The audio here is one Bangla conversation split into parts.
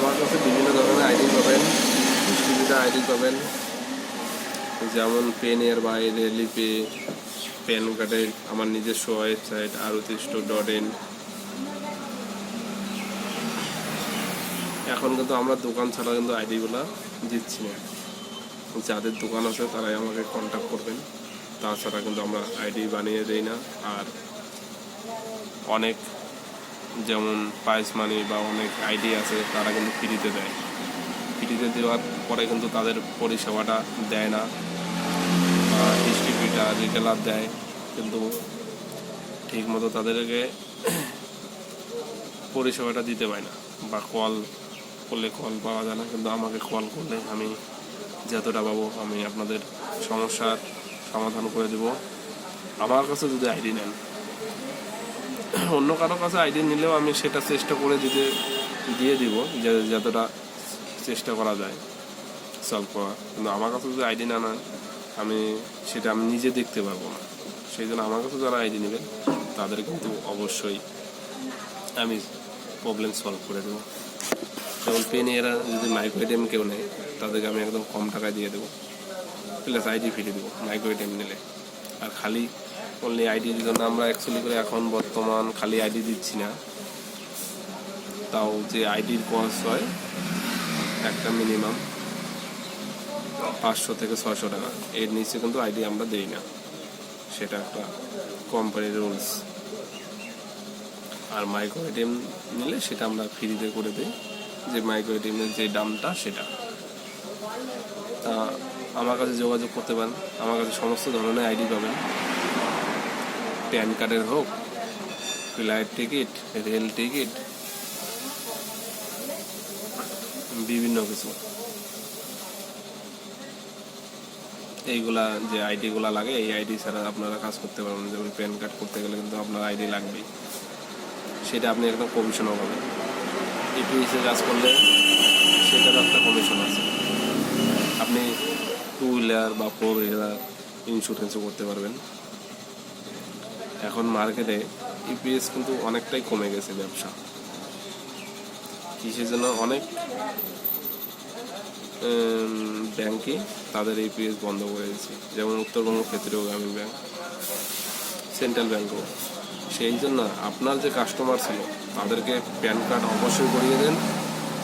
আমার কাছে বিভিন্ন ধরনের আইডি পাবেন, ডিস্ট্রিবিউটার আইডি পাবেন, যেমন পেনের বাইরে লিপে, প্যান কার্ডের আমার নিজস্ব ওয়েবসাইট aruti.in। এখন কিন্তু আমরা দোকান ছাড়া কিন্তু আইডিগুলো দিচ্ছি না। যাদের দোকান আছে তারাই আমাকে কন্ট্যাক্ট করবেন, তাছাড়া কিন্তু আমরা আইডি বানিয়ে দেই না। আর অনেক যেমন প্রাইস মানি বা অনেক আইডি আছে তারা কিন্তু ফ্রিতে দেয়, ফ্রিতে দেওয়ার পরে কিন্তু তাদের পরিষেবাটা দেয় না। ডিস্ট্রিবিউটার রিটেলার দেয় কিন্তু ঠিকমতো তাদেরকে পরিষেবাটা দিতে পারে না, বা কল করলে কল পাওয়া যায় না। কিন্তু আমাকে কল করলে আমি যতটা পাবো আমি আপনাদের সমস্যার সমাধান করে দেব। আমার কাছে যদি আইডি নেন, অন্য কারো কাছে আইডি নিলেও আমি সেটা চেষ্টা করে দিয়ে দিব, যে যতটা চেষ্টা করা যায় সলভ করা। কিন্তু আমার কাছে যদি আইডি না নেন, আমি নিজে দেখতে পারবো না। সেই জন্য আমার কাছে যারা আইডি নেবেন তাদের কিন্তু অবশ্যই আমি প্রবলেম সলভ করে দেবো। যেমন পেন এরা যদি মাইক্রো এটিএম কেউ নেয় তাদেরকে আমি একদম কম টাকায় দিয়ে দেবো, প্লাস আইডি ফ্রি দেবো মাইক্রো এটিএম নিলে। আর খালি অনলি আইডির জন্য আমরা অ্যাকচুয়ালি করে এখন বর্তমান খালি আইডি দিচ্ছি না, তাও যে আইডির কস্ট হয় একটা মিনিমাম 500 থেকে 600 টাকা, এর নিচে কিন্তু আইডি আমরা দেই না, সেটা একটা কোম্পানির রুলস। আর মাইক্রো এটিএম নিলে সেটা আমরা ফ্রিতে করে দিই, যে মাইক্রো এটিএমের যে দামটা সেটা। তা আমার কাছে যোগাযোগ করতে পারেন, আমার কাছে সমস্ত ধরনের আইডি পাবেন, প্যান কার্ডের হোক, ফ্লাইট টিকিট, রেল টিকিট, বিভিন্ন কিছু। এইগুলা যে আইডিগুলা লাগে, এই আইডি ছাড়া আপনারা কাজ করতে পারবেন। যেমন প্যান কার্ড করতে গেলে কিন্তু আপনার আইডি লাগবেই, সেটা আপনি একদম কমিশনও পাবেন। ইপিএসে কাজ করলে সেটার একটা কমিশন আছে। আপনি 2 হুইলার বা 4 হুইলার ইন্স্যুরেন্সও করতে পারবেন। এখন মার্কেটে ইপিএস কিন্তু অনেকটাই কমে গেছে ব্যবসা। কিসের জন্য? অনেক ব্যাংকই তাদের ইপিএস বন্ধ করে দিয়েছে, যেমন উত্তরবঙ্গ ক্ষেত্রীয় গ্রামীণ ব্যাংক, সেন্ট্রাল ব্যাংকও। সেই জন্য আপনার যে কাস্টমার ছিল তাদেরকে প্যান কার্ড অবশ্যই করিয়ে দেন,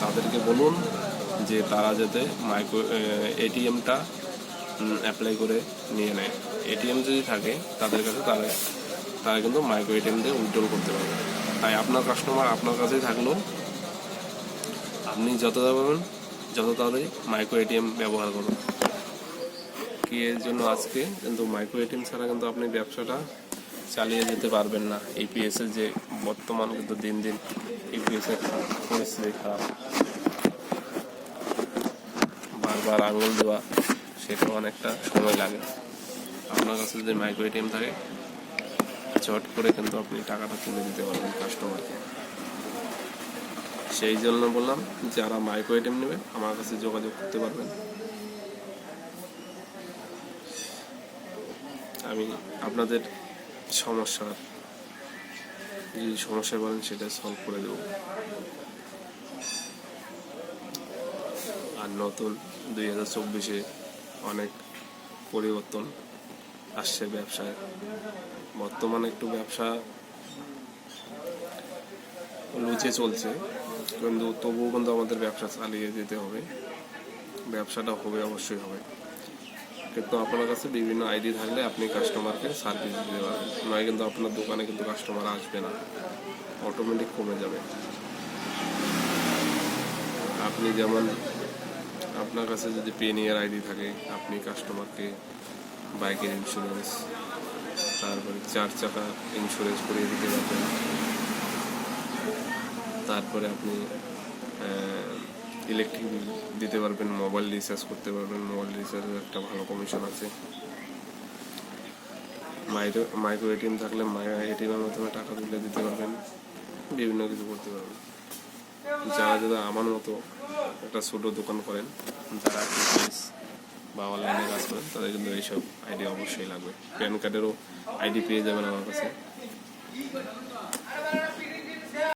তাদেরকে বলুন যে তারা যাতে এটিএমটা অ্যাপ্লাই করে নিয়ে নেয়। এটিএম যদি থাকে তাদের কাছে, তারা কিন্তু মাইক্রো এটিএম দিয়ে উইথড্রল করতে পারবে। তাই আপনার কাস্টমার আপনার কাছেই থাকলো, আপনি যত তাড়াতাড়ি মাইক্রো এটিএম ব্যবহার করুন। কি এর জন্য আজকে কিন্তু মাইক্রো এটিএম ছাড়া কিন্তু আপনি ব্যবসাটা চালিয়ে যেতে পারবেন না। ইপিএসের যে বর্তমান কিন্তু দিন দিন ইপিএসের পরিস্থিতি খারাপ, বারবার আঙুল দেওয়া সেটাও অনেকটা সময় লাগে। আপনার কাছে যদি মাইক্রো এটিএম থাকে চট করে কিন্তু আপনি টাকাটা তুলে দিতে পারবেন কাস্টমারকে। সেই জন্য বললাম, যারা মাইক্রো এটিএম নেবে আমার কাছে যোগাযোগ করতে পারবেন, আমি আপনাদের সমস্যার যে সমস্যা বলেন সেটা সলভ করে দেব। আর নতুন 2024-এ অনেক পরিবর্তন আসছে ব্যবসায়। বর্তমানে একটু ব্যবসা লুচে চলছে, কিন্তু তবুও কিন্তু আমাদের ব্যবসা চালিয়ে যেতে হবে। ব্যবসাটা হবে, অবশ্যই হবে, কিন্তু আপনার কাছে বিভিন্ন আইডি থাকলে আপনি কাস্টমারকে সার্ভিস দিতে পারবেন। নয় কিন্তু আপনার দোকানে কিন্তু কাস্টমার আসবে না, অটোমেটিক কমে যাবে। আপনি যেমন আপনার কাছে যদি পেনিয়ার আইডি থাকে, আপনি কাস্টমারকে বাইকের ইন্স্যুরেন্স, তারপরে 4 চাকা ইন্স্যুরেন্স করিয়ে দিতে পারবেন। তারপরে আপনি ইলেকট্রিক বিল দিতে পারবেন, মোবাইল রিচার্জ করতে পারবেন। মোবাইল রিচার্জের একটা ভালো কমিশন আছে। মাইক্রো এটিএম থাকলে এটিএমের মাধ্যমে টাকা তুলে দিতে পারবেন, বিভিন্ন কিছু করতে পারবেন। যারা আমার মতো একটা ছোটো দোকান করেন, যারা বা অনলাইনে কাজ করেন, তাদের কিন্তু এইসব আইডি অবশ্যই লাগবে। প্যান কার্ডেরও আইডি পেয়ে যাবেন আমার কাছে।